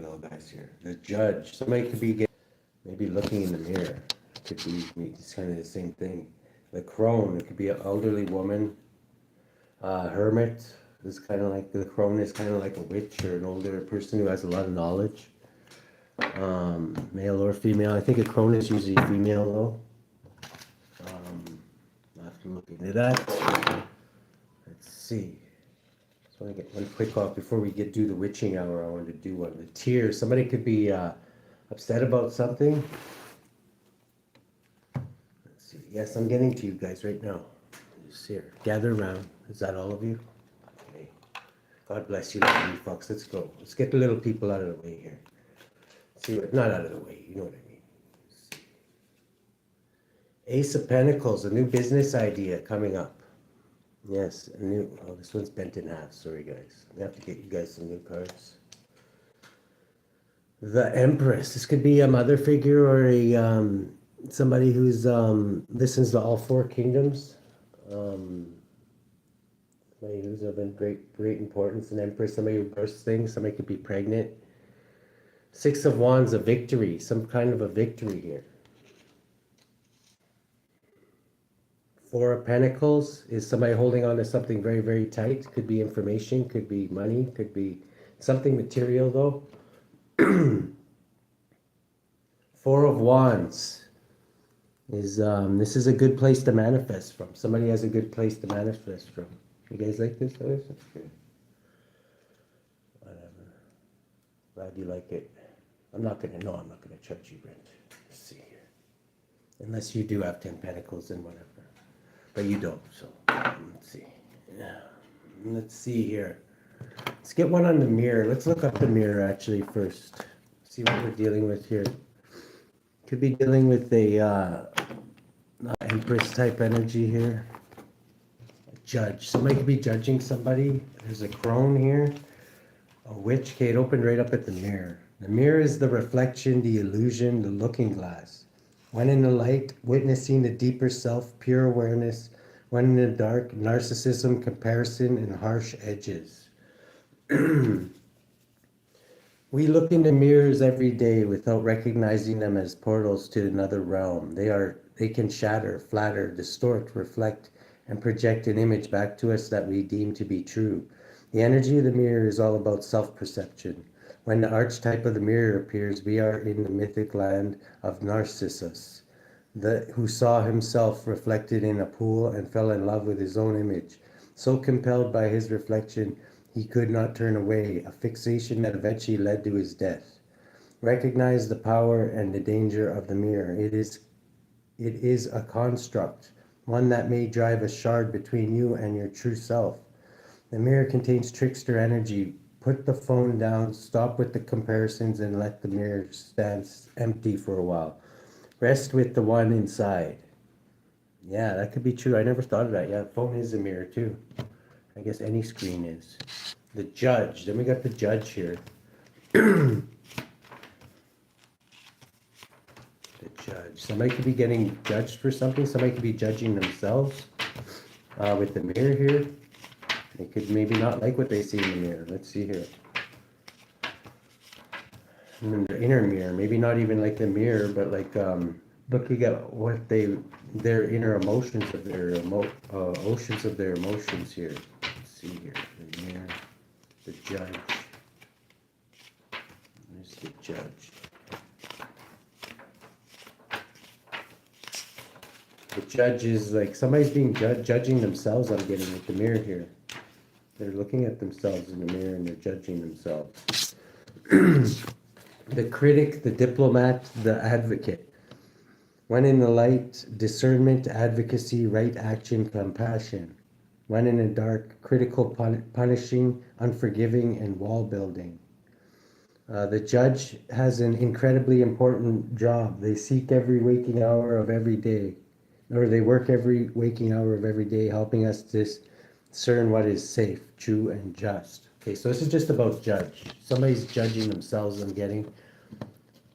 little guys here. The judge. Somebody could be maybe looking in the mirror. Could be, it's kind of the same thing. The crone. It could be an elderly woman. Hermit is kind of like, the crone is kind of like a witch or an older person who has a lot of knowledge. Male or female. I think a crone is usually female though. After looking at that, let's see. So I get one quick off before we do the witching hour. I wanted to do one. The tears. Somebody could be upset about something. Let's see. Yes, I'm getting to you guys right now. Just here. Gather around. Is that all of you? Okay. God bless you, you folks. Let's go. Let's get the little people out of the way here. See what? Not out of the way. You know what I mean. Ace of Pentacles. A new business idea coming up. Yes, a new. Oh, this one's bent in half. Sorry, guys. I have to get you guys some new cards. The Empress. This could be a mother figure or a somebody who's listens to all four kingdoms. Somebody who's of great importance. An Empress. Somebody who bursts things. Somebody could be pregnant. Six of Wands. A victory. Some kind of a victory here. Four of Pentacles is somebody holding on to something very, very tight. Could be information, could be money, could be something material though. Four of Wands is, this is a good place to manifest from. Somebody has a good place to manifest from. You guys like this? That's good. Whatever. Glad you like it. I'm not gonna charge you rent. Let's see here. Unless you do have 10 Pentacles and whatever. But you don't, so let's see. Yeah, let's see here. Let's get one on the mirror. Let's look up the mirror actually first. See what we're dealing with here. Could be dealing with a Empress type energy here. A judge. Somebody could be judging somebody. There's a crone here. A witch. Okay, it opened right up at the mirror. The mirror is the reflection, the illusion, the looking glass. When in the light, witnessing the deeper self, pure awareness. When in the dark, narcissism, comparison, and harsh edges. We look into mirrors every day without recognizing them as portals to another realm. They can shatter, flatter, distort, reflect, and project an image back to us that we deem to be true. The energy of the mirror is all about self-perception. When the archetype of the mirror appears, we are in the mythic land of Narcissus, who saw himself reflected in a pool and fell in love with his own image. So compelled by his reflection, he could not turn away, a fixation that eventually led to his death. Recognize the power and the danger of the mirror. It is a construct, one that may drive a shard between you and your true self. The mirror contains trickster energy. Put the phone down, stop with the comparisons, and let the mirror stand empty for a while. Rest with the one inside. Yeah, that could be true. I never thought of that. Yeah, phone is a mirror too. I guess any screen is. The judge. Then we got the judge here. The judge. Somebody could be getting judged for something. Somebody could be judging themselves with the mirror here. They could maybe not like what they see in the mirror. Let's see here. And then the inner mirror, maybe not even like the mirror, but like looking at what their inner emotions of their oceans of their emotions here. Let's see here. The mirror, the judge. There's the judge. The judge is like somebody's being judging themselves. I'm getting with the mirror here. They're looking at themselves in the mirror and they're judging themselves. The critic, the diplomat, the advocate. When in the light, discernment, advocacy, right action, compassion. When in the dark, critical, punishing, unforgiving, and wall building. The judge has an incredibly important job. They seek every waking hour of every day, or they work every waking hour of every day, helping us discern what is safe, true, and just. Okay, so this is just about judge. Somebody's judging themselves, I'm getting.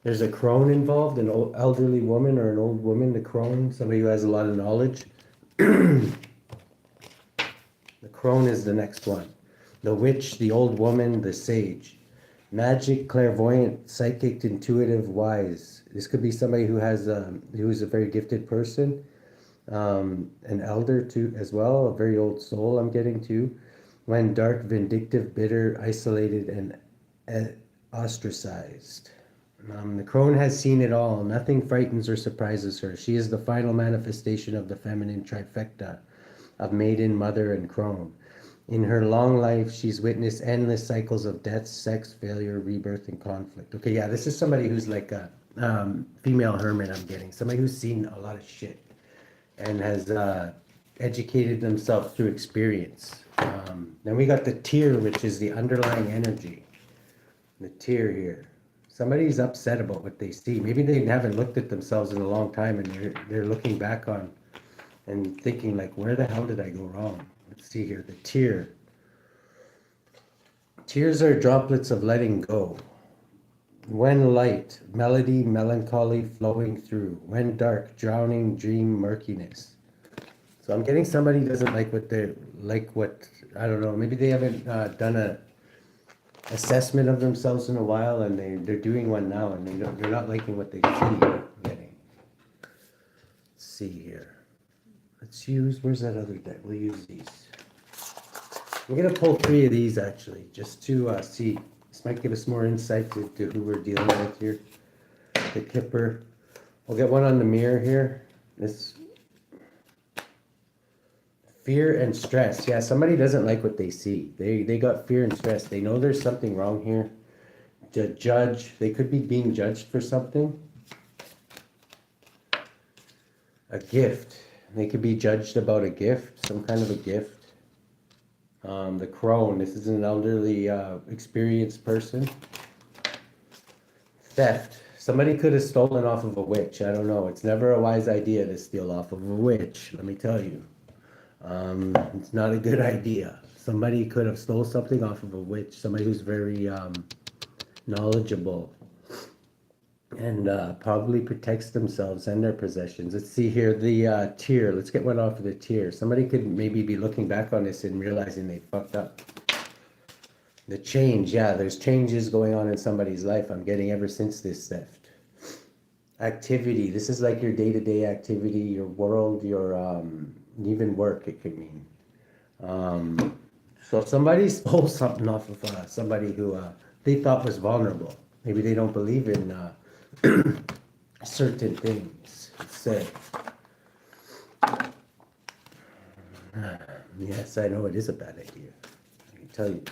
There's a crone involved, an elderly woman or an old woman, the crone, somebody who has a lot of knowledge. The crone is the next one. The witch, the old woman, the sage. Magic, clairvoyant, psychic, intuitive, wise. This could be somebody who is a very gifted person, an elder too as well, a very old soul. I'm getting to. When dark, vindictive, bitter, isolated, and ostracized. The crone has seen it all. Nothing frightens or surprises her. She is the final manifestation of the feminine trifecta of maiden, mother, and crone. In her long life, she's witnessed endless cycles of death, sex, failure, rebirth, and conflict. Okay, yeah, this is somebody who's like a female hermit, I'm getting. Somebody who's seen a lot of shit and has educated themselves through experience. Then we got the tear, which is the underlying energy. The tear here. Somebody's upset about what they see. Maybe they haven't looked at themselves in a long time and they're looking back on and thinking like, where the hell did I go wrong? Let's see here, the tear. Tears are droplets of letting go. When light, melody, melancholy flowing through. When dark, drowning, dream, murkiness. So I'm getting somebody doesn't like what, I don't know, maybe they haven't done a assessment of themselves in a while and they're doing one now and they're not liking what they see. I'm getting. Let's see here. Let's use, where's that other deck? We'll use these. We're going to pull 3 of these actually, just to see. This might give us more insight to who we're dealing with here. The Kipper. We'll get one on the mirror here. This fear and stress. Yeah, somebody doesn't like what they see. They got fear and stress. They know there's something wrong here. To judge. They could be being judged for something. A gift. They could be judged about a gift, some kind of a gift. The crone, this is an elderly, experienced person. Theft. Somebody could have stolen off of a witch. I don't know. It's never a wise idea to steal off of a witch, let me tell you. It's not a good idea. Somebody could have stole something off of a witch. Somebody who's very knowledgeable. And probably protects themselves and their possessions. Let's see here, the tear. Let's get one off of the tear. Somebody could maybe be looking back on this and realizing they fucked up. The change, yeah, there's changes going on in somebody's life. I'm getting ever since this theft. Activity. This is like your day-to-day activity, your world, your even work. It could mean. So somebody stole something off of somebody who they thought was vulnerable. Maybe they don't believe in certain things. Say, yes, I know it is a bad idea. I can tell you.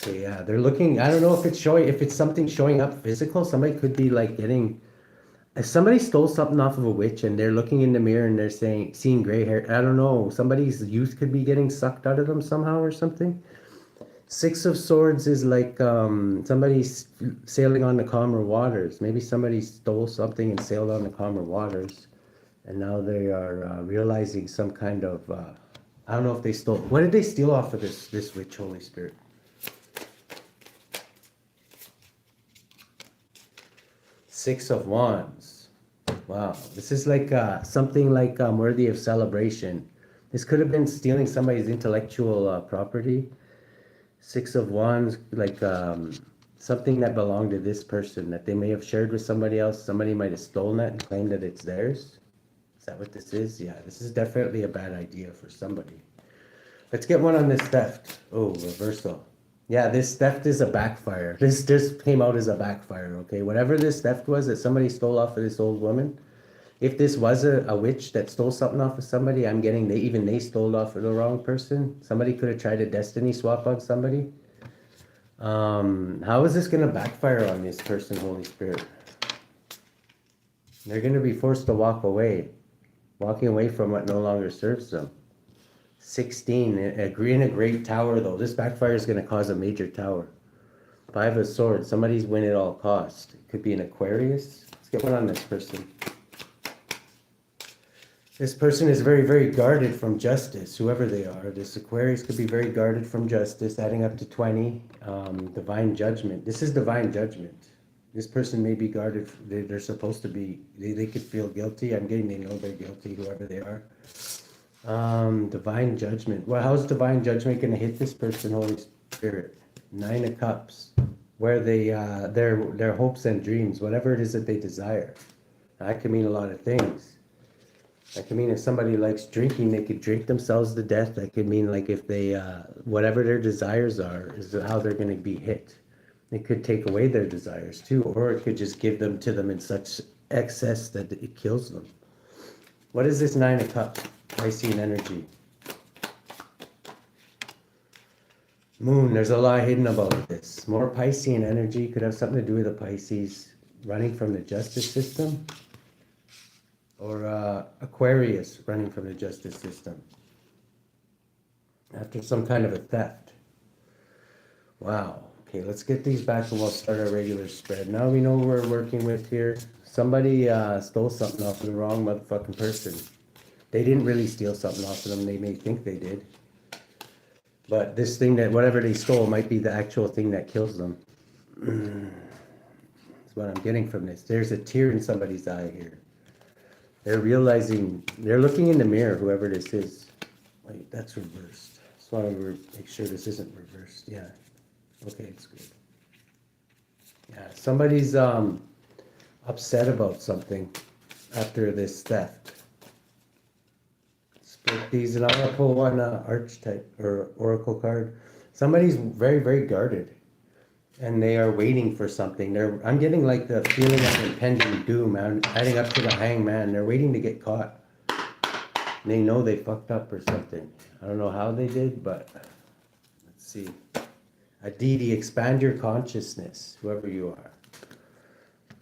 Okay, yeah, they're looking. I don't know if it's showing. If it's something showing up physical, somebody could be like getting. If somebody stole something off of a witch and they're looking in the mirror and they're seeing gray hair. I don't know. Somebody's youth could be getting sucked out of them somehow or something. 6 of Swords is like somebody's sailing on the calmer waters. Maybe somebody stole something and sailed on the calmer waters. And now they are realizing some kind of, I don't know if they stole. What did they steal off of this witch, Holy Spirit? Six of Wands. Wow. This is like something like worthy of celebration. This could have been stealing somebody's intellectual property. 6 of Wands, like something that belonged to this person that they may have shared with somebody else. Somebody might have stolen it and claimed that it's theirs. Is that what this is? Yeah, this is definitely a bad idea for somebody. Let's get one on this theft. Oh, reversal. Yeah, this theft is a backfire. This just came out as a backfire, okay? Whatever this theft was that somebody stole off of this old woman, if this was a witch that stole something off of somebody, I'm getting they stole off of the wrong person. Somebody could have tried a destiny swap on somebody. How is this going to backfire on this person, Holy Spirit? They're going to be forced to walk away. Walking away from what no longer serves them. 16, in a great tower though. This backfire is going to cause a major tower. 5 of Swords, somebody's win at all cost. It could be an Aquarius. Let's get one on this person. This person is very, very guarded from justice, whoever they are. This Aquarius could be very guarded from justice, adding up to 20. Divine judgment. This is divine judgment. This person may be guarded. They're supposed to be, they could feel guilty. I'm getting they know they're guilty, whoever they are. Divine judgment. Well, how's divine judgment going to hit this person, Holy Spirit? 9 of Cups. where they their hopes and dreams, whatever it is that they desire. That could mean a lot of things. That could mean if somebody likes drinking, they could drink themselves to death. That could mean like if they whatever their desires are is how they're going to be hit. It could take away their desires too, or it could just give them to them in such excess that it kills them. What is this Nine of Cups? Piscean energy. Moon, there's a lot hidden about this. More Piscean energy could have something to do with the Pisces running from the justice system, or Aquarius running from the justice system after some kind of a theft. Wow. Okay, let's get these back and we'll start our regular spread. Now we know who we're working with here. Somebody stole something off of the wrong motherfucking person. They didn't really steal something off of them. They may think they did. But this thing that whatever they stole might be the actual thing that kills them. That's what I'm getting from this. There's a tear in somebody's eye here. They're realizing, they're looking in the mirror, whoever this is. Wait, that's reversed. Just want to make sure this isn't reversed. Yeah. Okay, it's good. Yeah, somebody's upset about something after this theft. Split these, and I'm gonna pull one archetype or oracle card. Somebody's very, very guarded, and they are waiting for something. I'm getting like the feeling of impending doom. I'm adding up to the hangman. They're waiting to get caught. They know they fucked up or something. I don't know how they did, but let's see. Aditi, expand your consciousness, whoever you are.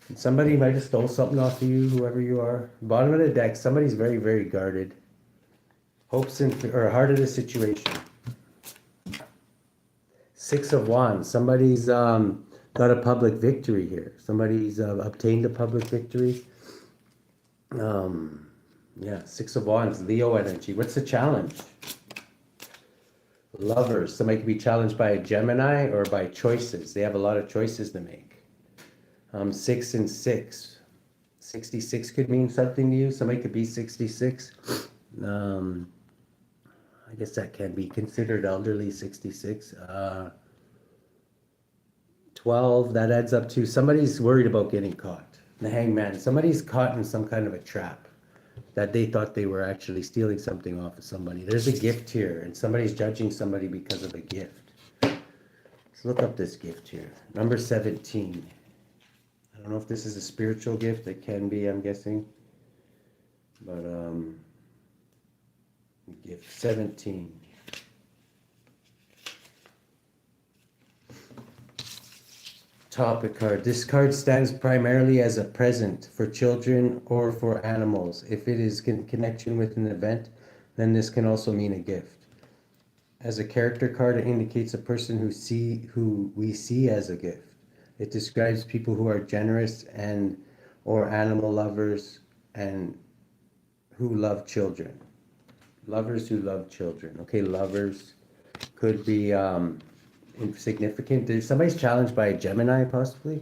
And somebody might have stole something off of you, whoever you are. Bottom of the deck, somebody's very, very guarded. Hopes or heart of the situation. Six of Wands, somebody's got a public victory here. Somebody's obtained a public victory. Yeah, Six of Wands, Leo energy. What's the challenge? Lovers, somebody could be challenged by a Gemini or by choices. They have a lot of choices to make. 6 and 6. 66 could mean something to you. Somebody could be 66. I guess that can be considered elderly, 66. 12, that adds up to somebody's worried about getting caught. The hangman, somebody's caught in some kind of a trap that they thought they were actually stealing something off of somebody. There's a gift here, and somebody's judging somebody because of a gift. Let's look up this gift here. Number 17. I don't know if this is a spiritual gift. It can be, I'm guessing. But, gift 17. Topic card. This card stands primarily as a present for children or for animals. If it is in connection with an event, then this can also mean a gift. As a character card, it indicates a person who we see as a gift. It describes people who are generous and or animal lovers and who love children. Lovers who love children. Okay, lovers could be insignificant. Somebody's challenged by a Gemini, possibly,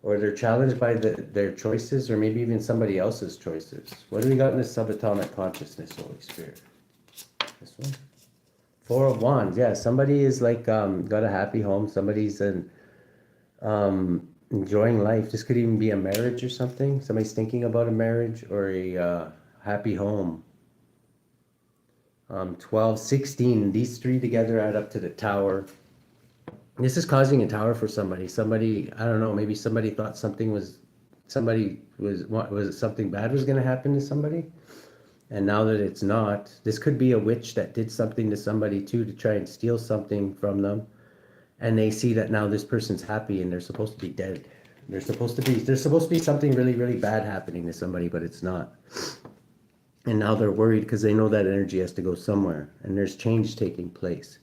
or they're challenged by their choices, or maybe even somebody else's choices. What do we got in the subatomic consciousness, Holy Spirit? This one, 4 of Wands. Yeah, somebody is like got a happy home. Somebody's enjoying life. This could even be a marriage or something. Somebody's thinking about a marriage or a happy home. 12, 16, these three together add up to the Tower. This is causing a tower for somebody. Somebody, I don't know, maybe somebody thought something was something bad was going to happen to somebody. And now that it's not, this could be a witch that did something to somebody too to try and steal something from them. And they see that now this person's happy and they're supposed to be dead. There's supposed to be something really, really bad happening to somebody, but it's not. And now they're worried because they know that energy has to go somewhere. And there's change taking place.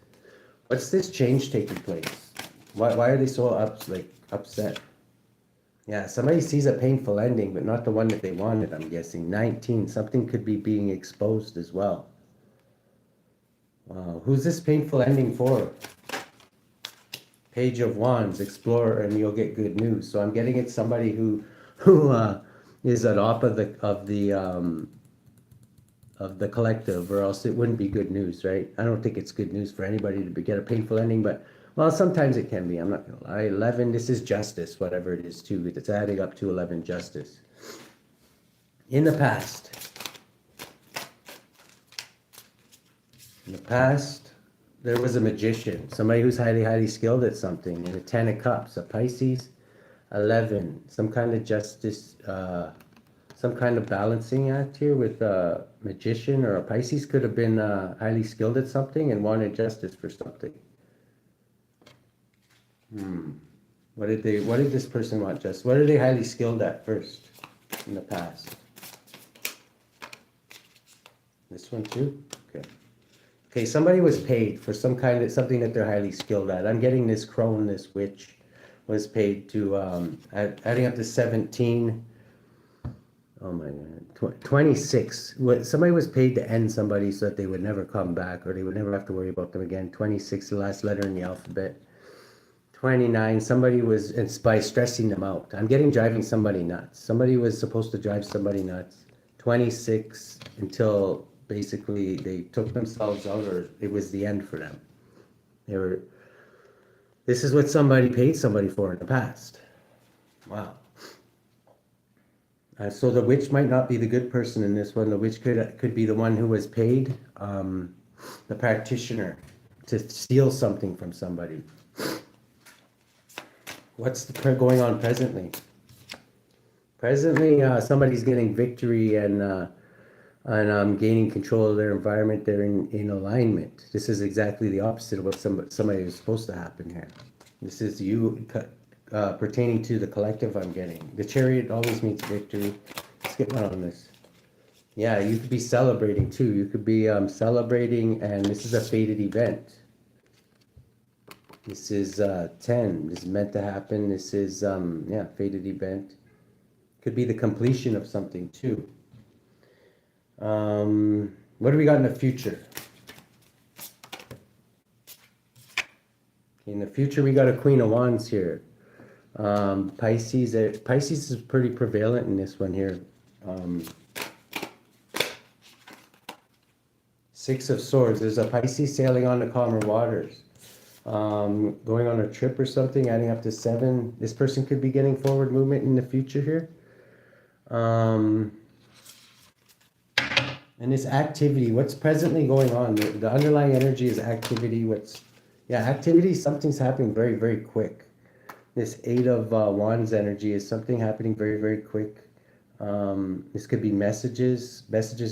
What's this change taking place? Why are they so upset? Yeah, somebody sees a painful ending, but not the one that they wanted, I'm guessing. 19, something could be being exposed as well. Wow, who's this painful ending for? Page of Wands, explore and you'll get good news. So I'm getting it's somebody who is at top of the collective, or else it wouldn't be good news, right? I don't think it's good news for anybody to get a painful ending, but Well, sometimes it can be. I'm not gonna lie. 11. This is justice, whatever it is, too. It's adding up to 11 justice. In the past, there was a magician, somebody who's highly, highly skilled at something. And a 10 of Cups, a Pisces, 11, some kind of justice, some kind of balancing act here with a magician or a Pisces could have been highly skilled at something and wanted justice for something. What did this person want justice? What are they highly skilled at first in the past? This one too? Okay. Okay, somebody was paid for some kind of something that they're highly skilled at. I'm getting this crone, this witch, was paid to adding up to 17. Oh my God, 26. Somebody was paid to end somebody so that they would never come back or they would never have to worry about them again. 26, the last letter in the alphabet. 29, somebody was, it's by stressing them out. I'm getting driving somebody nuts. Somebody was supposed to drive somebody nuts. 26, until basically they took themselves out or it was the end for them. This is what somebody paid somebody for in the past. Wow. So the witch might not be the good person in this one. The witch could be the one who was paid, the practitioner, to steal something from somebody. What's going on presently? Presently, somebody's getting victory and gaining control of their environment. They're in alignment. This is exactly the opposite of what somebody is supposed to happen here. This is you pertaining to the collective. I'm getting the Chariot always means victory. Let's get one on this. Yeah, you could be celebrating too. You could be celebrating, and this is a fated event. This is 10. This is meant to happen. This is yeah, fated event. Could be the completion of something too. What do we got in the future? In the future, we got a Queen of Wands here. Pisces is pretty prevalent in this one here. 6 of Swords. There's a Pisces sailing on the calmer waters. Going on a trip or something, adding up to 7. This person could be getting forward movement in the future here. And this activity, what's presently going on, the underlying energy is activity. Activity, something's happening very, very quick. This 8 of Wands energy is something happening very, very quick. This could be messages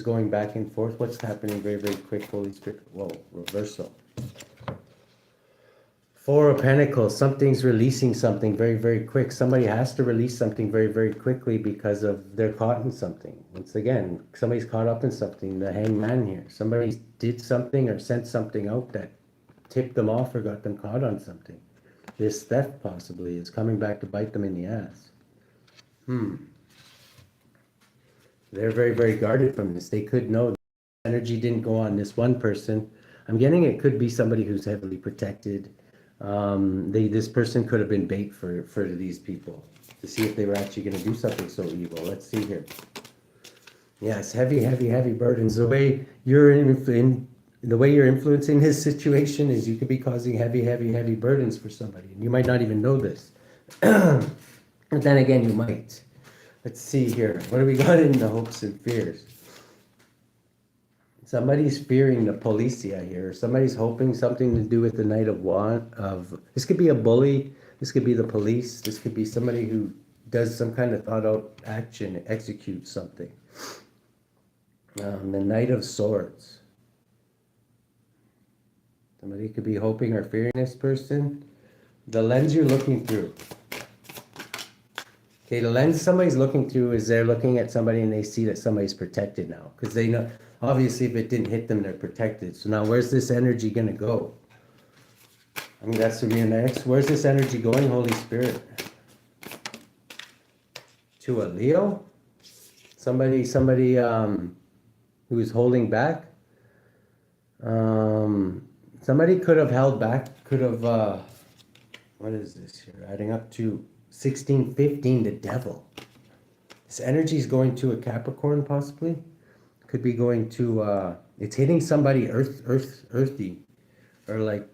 going back and forth. What's happening very, very quick, Holy Spirit? Whoa, reversal. 4 of Pentacles, something's releasing something very, very quick. Somebody has to release something very, very quickly because of they're caught in something. Once again, somebody's caught up in something. The Hangman here. Somebody did something or sent something out that tipped them off or got them caught on something. This theft possibly is coming back to bite them in the ass. They're very, very guarded from this. They could know energy didn't go on this one person. I'm getting it could be somebody who's heavily protected. This person could have been bait for these people to see if they were actually going to do something so evil. Let's see here. Yes, heavy, heavy, heavy burdens. The way you're influencing his situation is you could be causing heavy, heavy, heavy burdens for somebody, and you might not even know this. But then again, you might. Let's see here. What do we got in the hopes and fears? Somebody's fearing the policia here. Somebody's hoping something to do with the Knight of this could be a bully. This could be the police. This could be somebody who does some kind of thought out action, executes something. The Knight of Swords. Somebody could be hoping or fearing this person. The lens you're looking through. Okay, the lens somebody's looking through is they're looking at somebody and they see that somebody's protected now. Because they know, obviously, if it didn't hit them, they're protected. So now where's this energy going to go? I mean, that's going to be next. Where's this energy going, Holy Spirit? To a Leo? Somebody who's holding back? Somebody could have held back, what is this here? Adding up to 16, 15, the Devil. This energy is going to a Capricorn, possibly. Could be going to, it's hitting somebody earthy. Or like,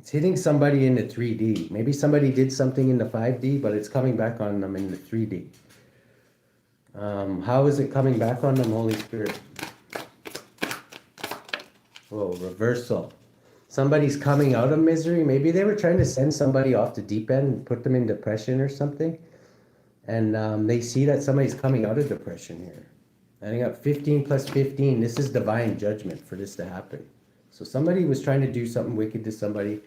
It's hitting somebody in the 3D. Maybe somebody did something in the 5D, but it's coming back on them in the 3D. How is it coming back on them, Holy Spirit? Whoa, reversal. Somebody's coming out of misery. Maybe they were trying to send somebody off the deep end and put them in depression or something. And they see that somebody's coming out of depression here. Adding up 15 plus 15, this is divine judgment for this to happen. So somebody was trying to do something wicked to somebody,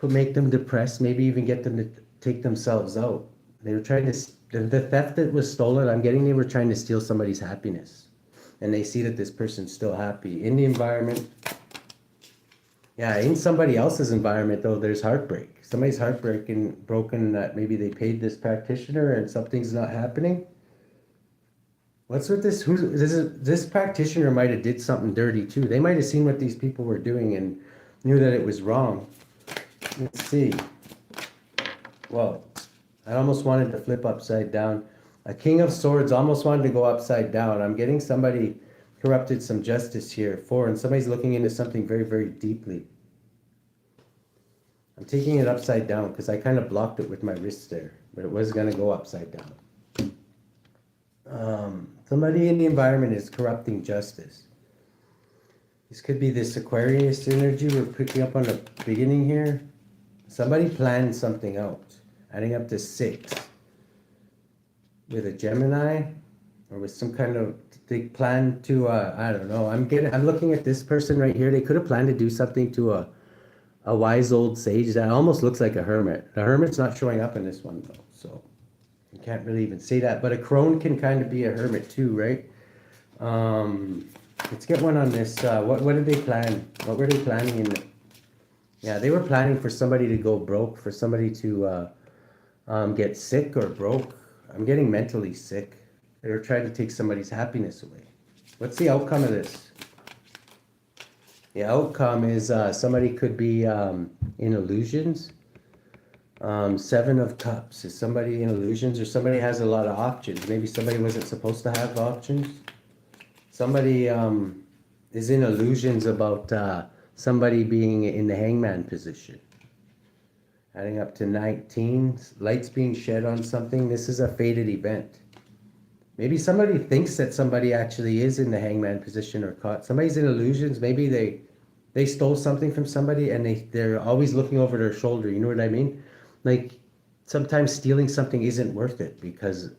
make them depressed, maybe even get them to take themselves out. They were trying to, the theft that was stolen, I'm getting they were trying to steal somebody's happiness. And they see that this person's still happy in the environment. Yeah, in somebody else's environment, though, there's heartbreak. Somebody's broken that maybe they paid this practitioner and something's not happening. What's with this? This practitioner might have did something dirty too. They might have seen what these people were doing and knew that it was wrong. Let's see. Whoa, I almost wanted to flip upside down. A King of Swords almost wanted to go upside down. I'm getting somebody corrupted some justice here. 4, and somebody's looking into something very, very deeply. I'm taking it upside down because I kind of blocked it with my wrist there, but it was going to go upside down. Somebody in the environment is corrupting justice. This could be this Aquarius energy we're picking up on the beginning here. Somebody planned something out, adding up to 6. With a Gemini, or with some kind of, they plan to, I don't know. I'm looking at this person right here. They could have planned to do something to a wise old sage that almost looks like a hermit. The hermit's not showing up in this one though, so you can't really even say that. But a crone can kind of be a hermit too, right? Let's get one on this. What did they plan? What were they planning in the, yeah, they were planning for somebody to go broke, for somebody to get sick or broke. I'm getting mentally sick. They were trying to take somebody's happiness away. What's the outcome of this? The outcome is somebody could be in illusions. 7 of Cups. Is somebody in illusions, or somebody has a lot of options? Maybe somebody wasn't supposed to have options. Somebody is in illusions about somebody being in the hangman position. Adding up to 19. Lights being shed on something. This is a fated event. Maybe somebody thinks that somebody actually is in the hangman position or caught. Somebody's in illusions. Maybe they stole something from somebody and they're always looking over their shoulder. You know what I mean? Like sometimes stealing something isn't worth it, because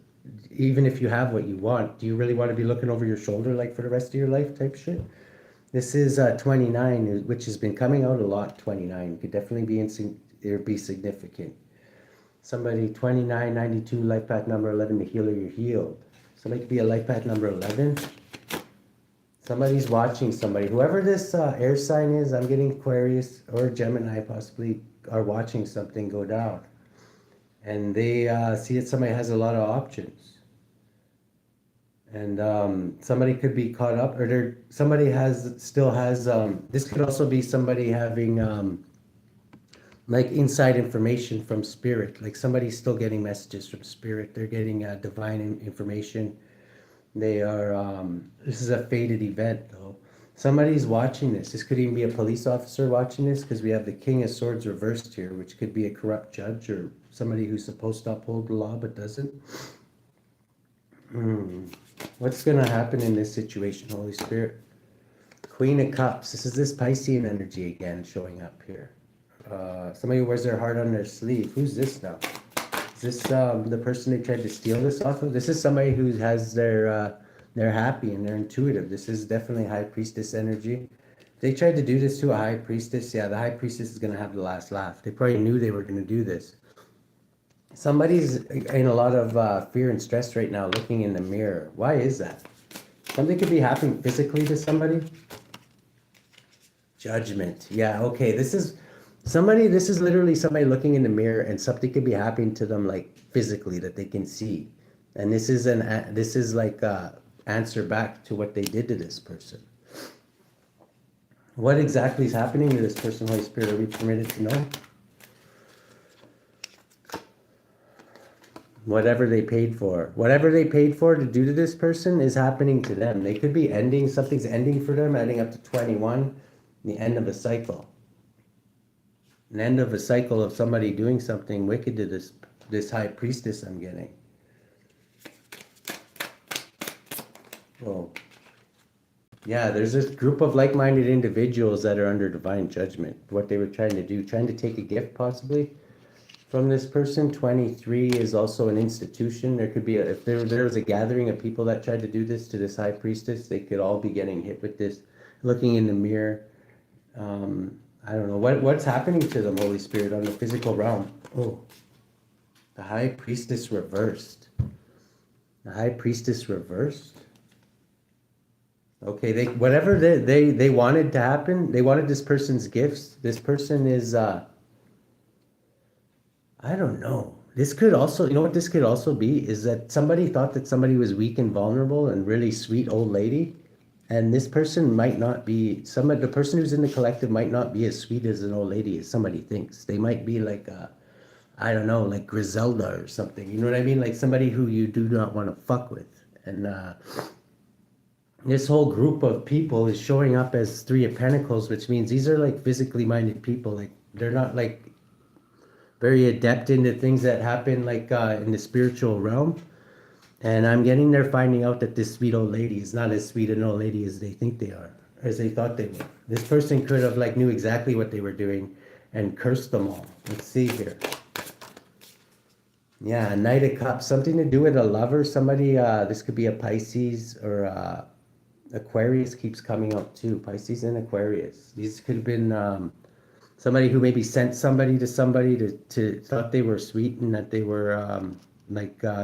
even if you have what you want, do you really want to be looking over your shoulder like for the rest of your life type shit? This is 29, which has been coming out a lot. 29 could definitely be significant. Somebody 29, 92, life path number 11, the healer, you're healed. Somebody could be a life path number 11. Somebody's watching somebody. Whoever this air sign is, I'm getting Aquarius or Gemini possibly, are watching something go down. And they see that somebody has a lot of options. And somebody could be caught up, or somebody still has, this could also be somebody having like inside information from spirit. Like somebody's still getting messages from spirit. They're getting divine information. They are, this is a fated event though. Somebody's watching this. This could even be a police officer watching this, because we have the King of Swords reversed here, which could be a corrupt judge or somebody who's supposed to uphold the law but doesn't. What's going to happen in this situation, Holy Spirit? Queen of Cups. This is this Piscean energy again showing up here. Somebody who wears their heart on their sleeve. Who's this now? Is this the person they tried to steal this off of? This is somebody who has they're happy and they're intuitive. This is definitely High Priestess energy. They tried to do this to a High Priestess. Yeah, the High Priestess is going to have the last laugh. They probably knew they were going to do this. Somebody's in a lot of fear and stress right now, looking in the mirror. Why is that? Something could be happening physically to somebody. Judgment. Yeah, okay. This is literally somebody looking in the mirror, and something could be happening to them, like physically, that they can see. And this is like answer back to what they did to this person. What exactly is happening to this person, Holy Spirit? Are we permitted to know? Whatever they paid for to do to this person is happening to them. They could be ending, something's ending for them, adding up to 21, the end of a cycle. an end of a cycle of somebody doing something wicked to this high priestess I'm getting. Oh, yeah, there's this group of like-minded individuals that are under divine judgment. What they were trying to do, trying to take a gift possibly from this person. 23 is also an institution. There could be if there was a gathering of people that tried to do this to this high priestess, they could all be getting hit with this, looking in the mirror. I don't know what's happening to them, Holy Spirit, on the physical realm. Oh, the high priestess reversed. The high priestess reversed. Okay, whatever they wanted to happen, they wanted this person's gifts. This person is I don't know. This could also, you know what this could also be, is that somebody thought that somebody was weak and vulnerable and really sweet old lady. And this person might not be, the person who's in the collective might not be as sweet as an old lady as somebody thinks. They might be like, I don't know, like Griselda or something. You know what I mean? Like somebody who you do not want to fuck with. And this whole group of people is showing up as Three of Pentacles, which means these are like physically minded people. Like they're not like very adept into things that happen like in the spiritual realm. And I'm getting there finding out that this sweet old lady is not as sweet an old lady as they think they are, as they thought they were. This person could have like knew exactly what they were doing and cursed them all. Let's see here. Yeah, Knight of Cups, something to do with a lover. Somebody, this could be a Pisces or Aquarius keeps coming up too. Pisces and Aquarius. These could have been somebody who maybe sent somebody to somebody to thought they were sweet and that they were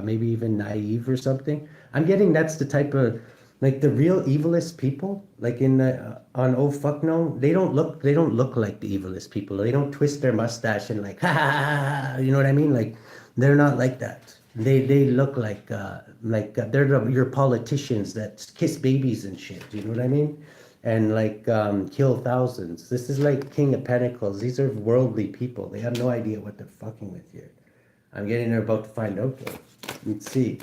maybe even naive or something. I'm getting that's the type of like the real evilest people, like in the on Oh Fuck No, they don't look like the evilest people. They don't twist their mustache and like ha ha ha, ha, you know what I mean? Like they're not like that. They look like they're your politicians that kiss babies and shit. You know what I mean? And like kill thousands. This is like King of Pentacles. These are worldly people. They have no idea what they're fucking with here. I'm getting there about to find out though. Let's see.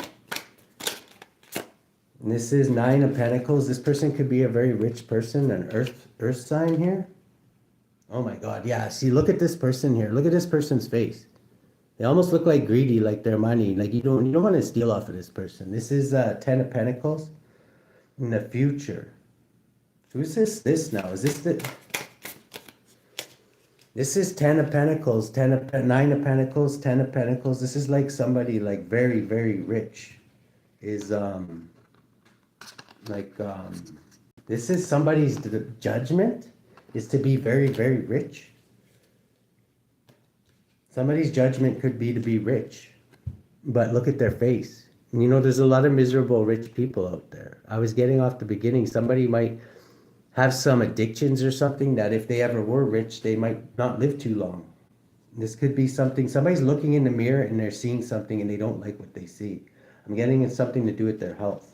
And this is Nine of Pentacles. This person could be a very rich person, an earth sign here. Oh my God, yeah. See, look at this person here. Look at this person's face. They almost look like greedy, like their money. Like you don't want to steal off of this person. This is Ten of Pentacles in the future. Who's this now? Is this the... This is Ten of Pentacles, Nine of Pentacles, Ten of Pentacles. This is like somebody like very, very rich. Is this is somebody's judgment is to be very, very rich. Somebody's judgment could be to be rich, but look at their face. You know, there's a lot of miserable rich people out there. I was getting off the beginning. Somebody might have some addictions or something that if they ever were rich, they might not live too long. This could be something, somebody's looking in the mirror and they're seeing something and they don't like what they see. I'm getting it's something to do with their health.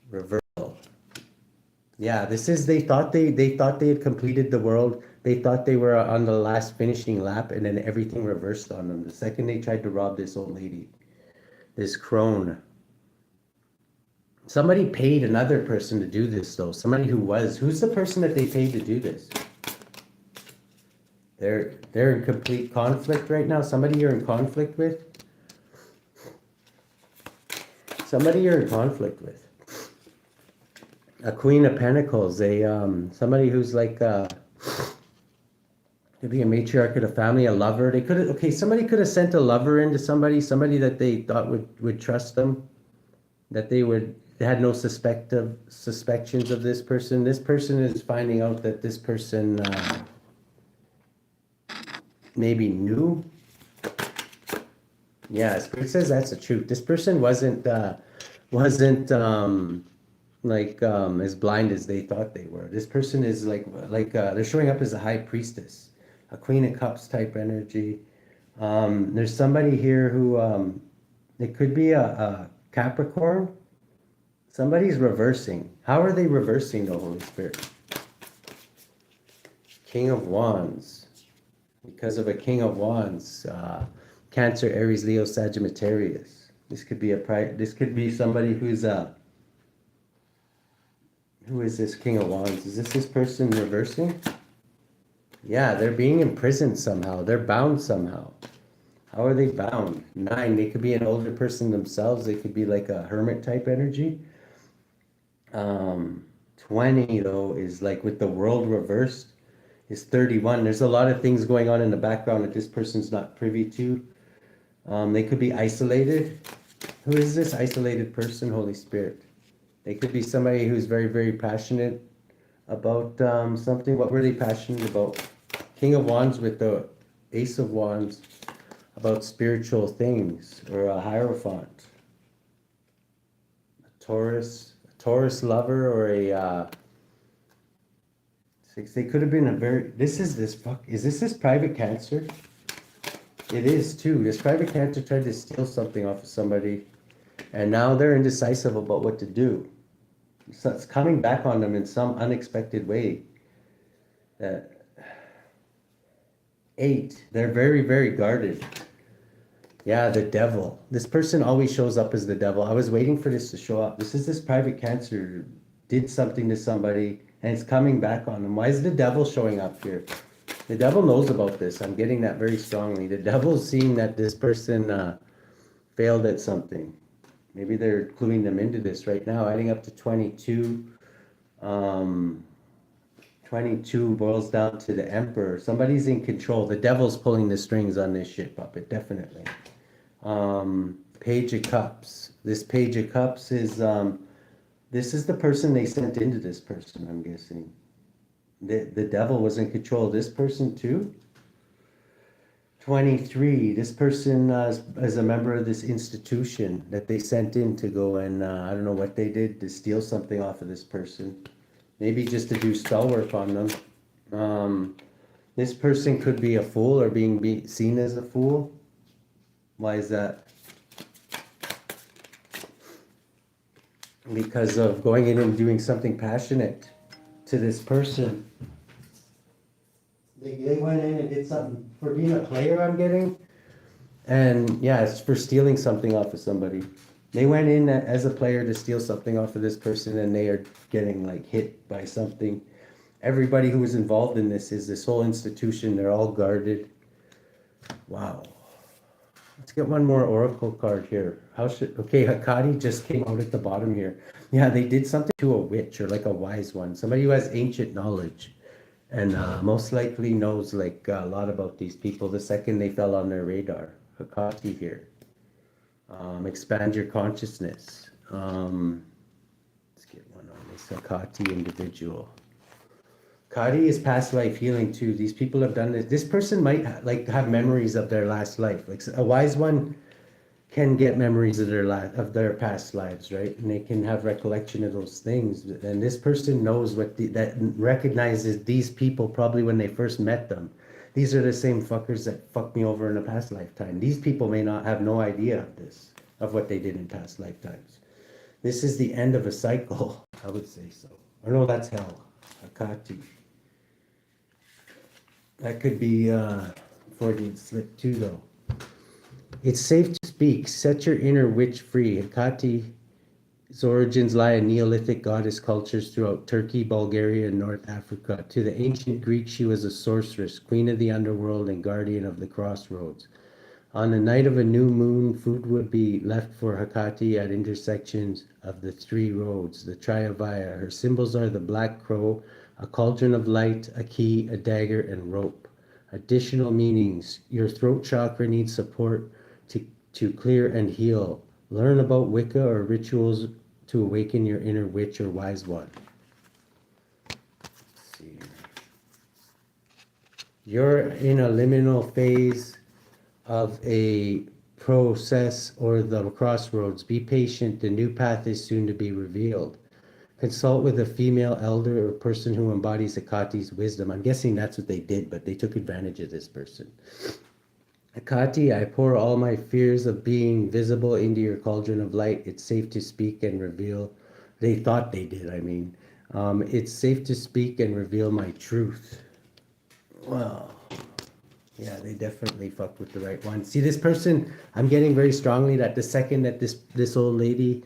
Reversal. Yeah, this is, they thought they had completed the world. They thought they were on the last finishing lap and then everything reversed on them. The second they tried to rob this old lady, this crone. Somebody paid another person to do this though. Somebody who's the person that they paid to do this? They're in complete conflict right now. Somebody you're in conflict with? Somebody you're in conflict with. A Queen of Pentacles, somebody who's like could be a matriarch of the family, a lover. Somebody could have sent a lover into somebody that they thought would trust them, that they had no suspicions of this person. This person is finding out that this person maybe knew. Yeah, Spirit says that's the truth. This person wasn't as blind as they thought they were. This person is they're showing up as a high priestess, a Queen of Cups type energy. There's somebody here who it could be a Capricorn. Somebody's reversing. How are they reversing the Holy Spirit? King of Wands. Because of a King of Wands, Cancer, Aries, Leo, Sagittarius. This could be somebody who's who is this King of Wands? Is this person reversing? Yeah, they're being imprisoned somehow. They're bound somehow. How are they bound? 9, they could be an older person themselves. They could be like a hermit type energy. 20 though is like with the world reversed is 31. There's a lot of things going on in the background that this person's not privy to. They could be isolated. Who is this isolated person? Holy Spirit. They could be somebody who's very, very passionate about something. What were they passionate about? King of Wands with the Ace of Wands, about spiritual things, or a Hierophant. A Taurus lover, or a 6. They could have been a very. Is this private Cancer? It is too. This private Cancer tried to steal something off of somebody, and now they're indecisive about what to do. So it's coming back on them in some unexpected way. Uh, 8, they're very, very guarded. Yeah, the devil. This person always shows up as the devil. I was waiting for this to show up. This private Cancer did something to somebody, and it's coming back on them. Why is the devil showing up here? The devil knows about this. I'm getting that very strongly. The devil's seeing that this person failed at something. Maybe they're cluing them into this right now, adding up to 22. 22 boils down to the Emperor. Somebody's in control. The devil's pulling the strings on this shit puppet, definitely. Page of Cups. This Page of Cups is, this is the person they sent into this person, I'm guessing. The devil was in control of this person too. 23, this person is a member of this institution that they sent in to go and, I don't know what they did, to steal something off of this person. Maybe just to do spell work on them. This person could be a fool or being seen as a fool. Why is that? Because of going in and doing something passionate to this person. They went in and did something for being a player, I'm getting. And yeah, it's for stealing something off of somebody. They went in as a player to steal something off of this person, and they are getting like hit by something. Everybody who was involved in this whole institution, they're all guarded. Wow. Let's get one more oracle card here. Okay, HECATE just came out at the bottom here. Yeah, they did something to a witch, or like a wise one. Somebody who has ancient knowledge, and most likely knows like a lot about these people the second they fell on their radar. HECATE here. Expand your consciousness. Let's get one on this HECATE individual. HECATE is past life healing too. These people have done this. This person might have memories of their last life. Like a wise one can get memories of their past lives, right? And they can have recollection of those things. And this person knows that recognizes these people probably when they first met them. These are the same fuckers that fucked me over in a past lifetime. These people may not have no idea of this, of what they did in past lifetimes. This is the end of a cycle, I would say so. Or no, that's hell. HECATE. That could be Freudian slip too, though. It's safe to speak. Set your inner witch free. HECATE's origins lie in Neolithic goddess cultures throughout Turkey, Bulgaria, and North Africa. To the ancient Greeks, she was a sorceress, queen of the underworld, and guardian of the crossroads. On the night of a new moon, food would be left for HECATE at intersections of the 3 roads, the Triavia. Her symbols are the black crow, a cauldron of light, a key, a dagger, and rope. Additional meanings. Your throat chakra needs support to clear and heal. Learn about Wicca or rituals to awaken your inner witch or wise one. Let's see. You're in a liminal phase of a process or the crossroads. Be patient. The new path is soon to be revealed. Consult with a female elder or person who embodies HECATE's wisdom. I'm guessing that's what they did, but they took advantage of this person. HECATE, I pour all my fears of being visible into your cauldron of light. It's safe to speak and reveal. They thought they did, I mean. It's safe to speak and reveal my truth. Well, yeah, they definitely fucked with the right one. See, this person, I'm getting very strongly that the second that this old lady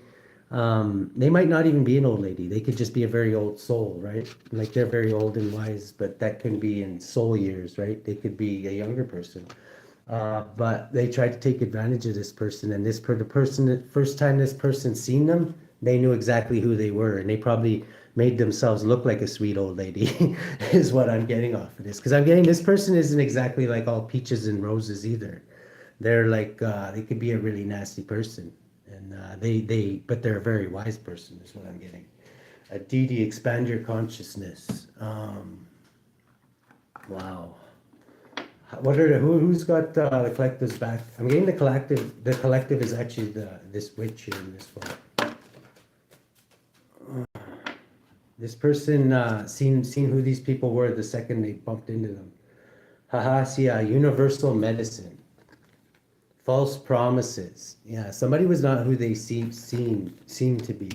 They might not even be an old lady. They could just be a very old soul, right? Like they're very old and wise, but that can be in soul years, right? They could be a younger person. But they tried to take advantage of this person, and the person, the first time this person seen them, they knew exactly who they were, and they probably made themselves look like a sweet old lady, is what I'm getting off of this. Because I'm getting this person isn't exactly like all peaches and roses either. They're like they could be a really nasty person, and but they're a very wise person, is what I'm getting. Didi, expand your consciousness. Wow. Who's got the collective's back? I'm getting the collective. The collective is actually this witch here in this one. This person seen who these people were the second they bumped into them. Hahasia, universal medicine. False promises. Yeah, somebody was not who they seemed to be.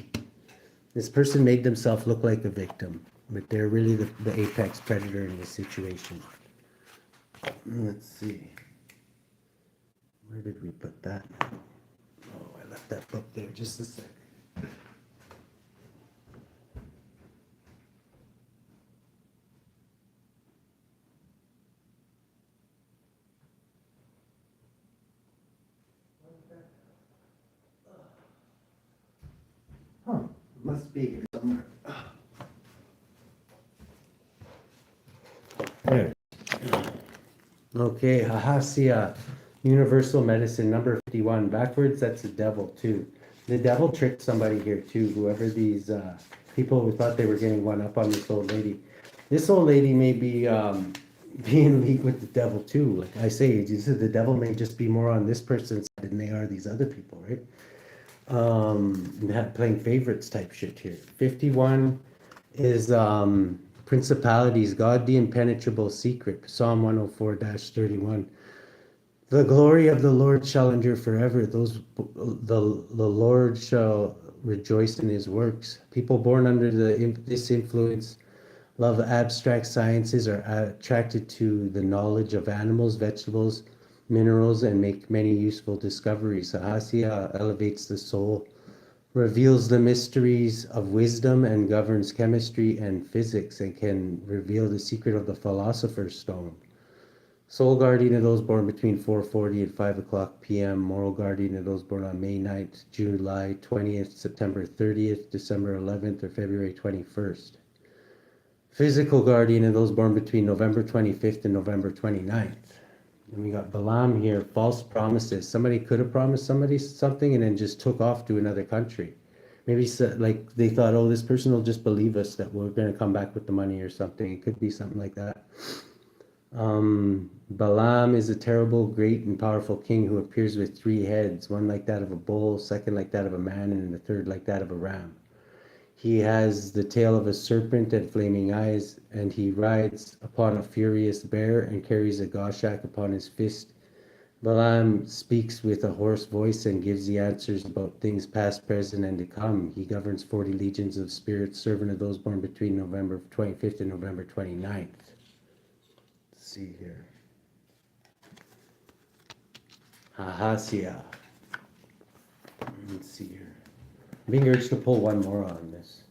This person made themselves look like a victim, but they're really the apex predator in this situation. Let's see. Where did we put that? Oh, I left that book there. Just a second. Huh. Must be here somewhere. There. Okay, Hahasia, universal medicine, number 51. Backwards, that's the devil too. The devil tricked somebody here too, whoever these people who thought they were getting one up on this old lady. This old lady may be being in league with the devil too. Like I say, the devil may just be more on this person's side than they are these other people, right? Playing favorites type shit here. 51 is principalities, God the impenetrable secret, Psalm 104-31. The glory of the Lord shall endure forever. The Lord shall rejoice in his works. People born under this influence love abstract sciences, are attracted to the knowledge of animals, vegetables, minerals, and make many useful discoveries. Sahasya elevates the soul, reveals the mysteries of wisdom, and governs chemistry and physics, and can reveal the secret of the philosopher's stone. Soul guardian of those born between 4:40 and 5 o'clock p.m. Moral guardian of those born on May 9th, July 20th, September 30th, December 11th, or February 21st. Physical guardian of those born between November 25th and November 29th. And we got Balaam here, false promises. Somebody could have promised somebody something and then just took off to another country. Maybe like they thought, oh, this person will just believe us that we're going to come back with the money or something. It could be something like that. Balaam is a terrible, great, and powerful king who appears with 3 heads, one like that of a bull, second like that of a man, and the third like that of a ram. He has the tail of a serpent and flaming eyes, and he rides upon a furious bear and carries a goshawk upon his fist. Balaam speaks with a hoarse voice and gives the answers about things past, present, and to come. He governs 40 legions of spirits, servant of those born between November 25th and November 29th. Let's see here. Hahasia. Let's see here. I'm being urged to pull one more on this.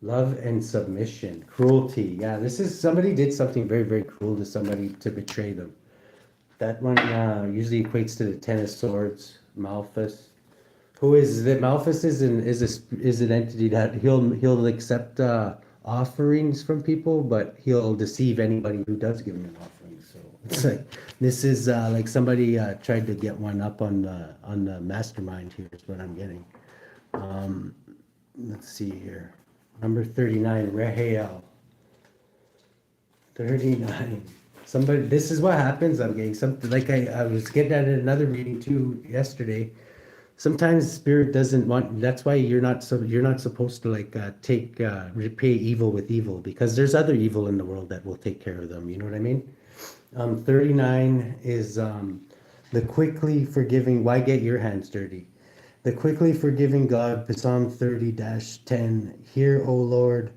Love and submission. Cruelty. Yeah, this is somebody did something very, very cruel to somebody to betray them. That one usually equates to the Ten of Swords, Malthus. Malthus is an entity that he'll accept offerings from people, but he'll deceive anybody who does give him an offering. So it's like this is like somebody tried to get one up on the mastermind here is what I'm getting. Let's see here. Number 39, Rehael. 39. Somebody, this is what happens. I'm getting something like I was getting at another reading too yesterday. Sometimes spirit doesn't want. That's why you're not supposed to like repay evil with evil, because there's other evil in the world that will take care of them. You know what I mean? 39 is the quickly forgiving. Why get your hands dirty? The quickly forgiving God, Psalm 30-10. Hear, O Lord,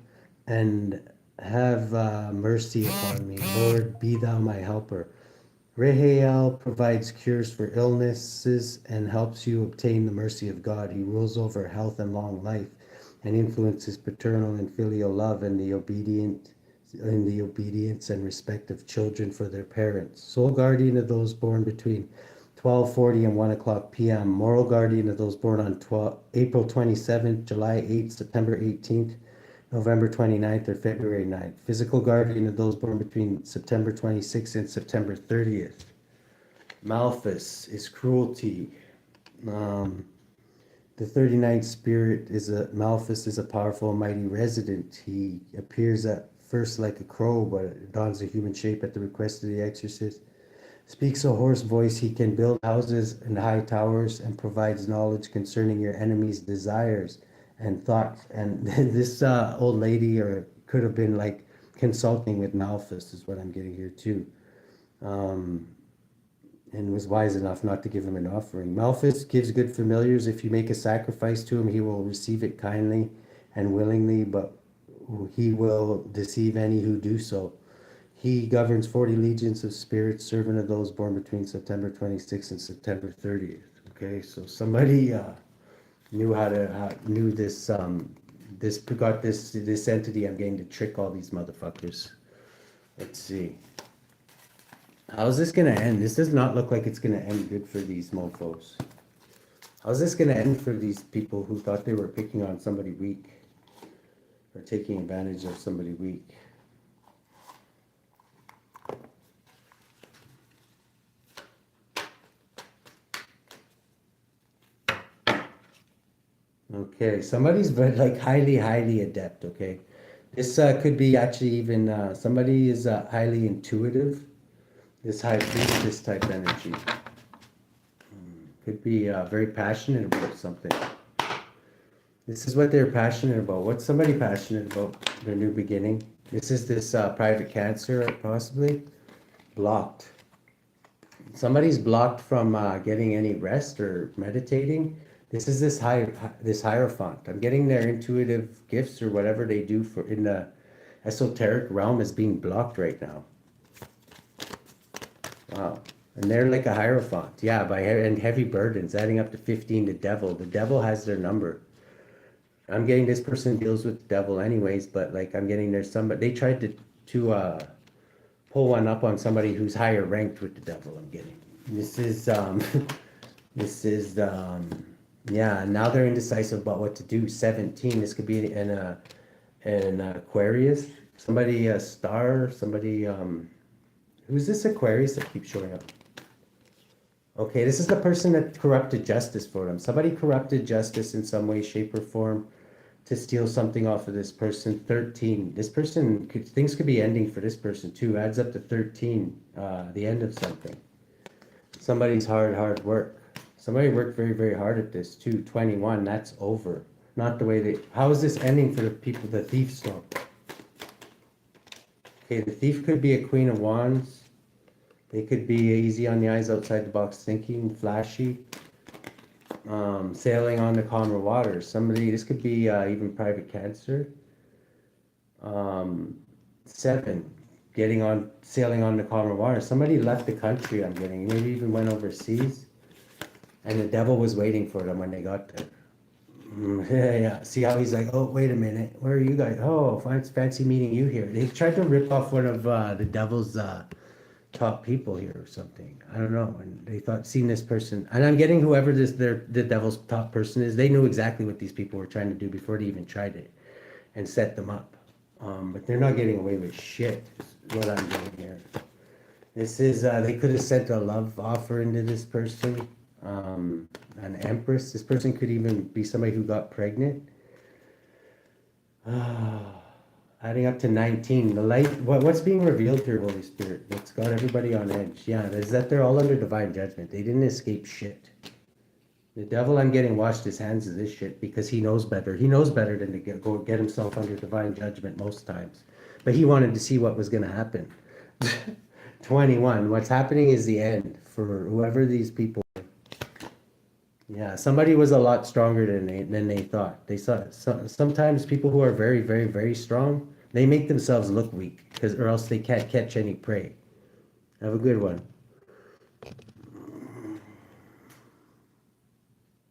and have mercy upon me. Lord, be thou my helper. Rehael provides cures for illnesses and helps you obtain the mercy of God. He rules over health and long life and influences paternal and filial love and the obedience and respect of children for their parents. Sole guardian of those born between 12:40 and 1 o'clock p.m. Moral guardian of those born on April 27th, July 8th, September 18th, November 29th, or February 9th. Physical guardian of those born between September 26th and September 30th. Malthus is cruelty. The 39th spirit Malthus is a powerful, mighty resident. He appears at first like a crow, but dons a human shape at the request of the exorcist. Speaks a hoarse voice. He can build houses and high towers and provides knowledge concerning your enemy's desires and thoughts. And this old lady, or could have been like consulting with Malthus, is what I'm getting here too. And was wise enough not to give him an offering. Malthus gives good familiars. If you make a sacrifice to him, he will receive it kindly and willingly, but he will deceive any who do so. He governs 40 legions of spirits, servant of those born between September 26th and September 30th. Okay, so somebody knew this this entity. I'm getting to trick all these motherfuckers. Let's see. How's this gonna end? This does not look like it's gonna end good for these mofos. How's this gonna end for these people who thought they were picking on somebody weak or taking advantage of somebody weak? Okay, somebody's like highly adept. Okay, this could be actually even somebody is highly intuitive. This high priestess type energy could be very passionate about something. This is what they're passionate about. What's somebody passionate about? Their new beginning. This is this private cancer, possibly blocked. Somebody's blocked from getting any rest or meditating. This is this hierophant. I'm getting their intuitive gifts or whatever they do for in the esoteric realm is being blocked right now. Wow. And they're like a hierophant. Yeah, and heavy burdens, adding up to 15 to devil. The devil has their number. I'm getting this person deals with the devil anyways, but like I'm getting there's somebody, they tried to pull one up on somebody who's higher ranked with the devil. I'm getting. This is, yeah, now they're indecisive about what to do. 17, this could be an Aquarius. Somebody, a star, somebody, who's this Aquarius that keeps showing up? Okay, this is the person that corrupted justice for them. Somebody corrupted justice in some way, shape, or form to steal something off of this person. 13. This person, things could be ending for this person too. Adds up to 13, the end of something. Somebody's hard work. Somebody worked very hard at this too. 21, that's over. Not the way they, how is this ending for the people, the thief storm? Okay, the thief could be a Queen of Wands. They could be easy on the eyes, outside the box thinking, flashy, sailing on the calmer waters. Somebody, this could be even private cancer. 7, sailing on the calmer waters. Somebody left the country, I'm getting, maybe even went overseas. And the devil was waiting for them when they got there. Yeah. See how he's like, oh, wait a minute. Where are you guys? Oh, it's fancy meeting you here. They tried to rip off one of the devil's top people here or something. I don't know. And they thought, seeing this person, and I'm getting whoever the devil's top person is, they knew exactly what these people were trying to do before they even tried it and set them up. But they're not getting away with shit, is what I'm getting here. This is, they could have sent a love offer into this person. An empress. This person could even be somebody who got pregnant. Adding up to 19. The light, what's being revealed here, Holy Spirit? It's got everybody on edge. Yeah, is that they're all under divine judgment. They didn't escape shit. The devil, I'm getting, washed his hands of this shit because he knows better. He knows better than to go get himself under divine judgment most times. But he wanted to see what was going to happen. 21. What's happening is the end for whoever these people. Yeah, somebody was a lot stronger than they thought. They saw sometimes people who are very strong, they make themselves look weak or else they can't catch any prey. Have a good one.